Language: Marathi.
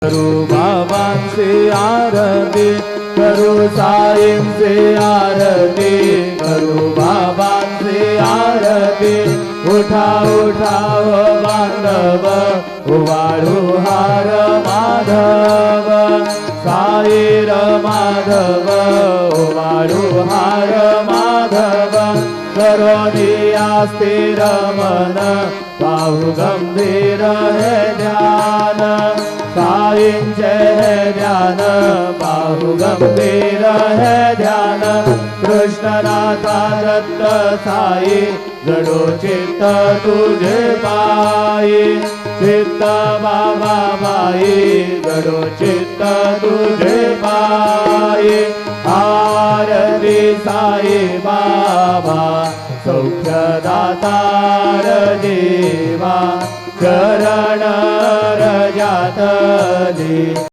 करू बाबांची आरती, करू साईंची आरती, करू बाबांची आरती। उठा उठा ओ बांधव, उवाळू हार माधव, साई र माधव, उवाळू हार माधव। करोनी आस्थिर मन, पाहू गंभीर हे ध्यान, साईंचे हे ध्यान, पाहू गंभीर हे ध्यान। कृष्णनाथा दत्त साई, जडो चित्त तुझे पायी, चित्त बाबा माई, जडो चित्त तुझे पायी। आरती साई बाबा, सौख्यदातार देवा, चरण रजात दे।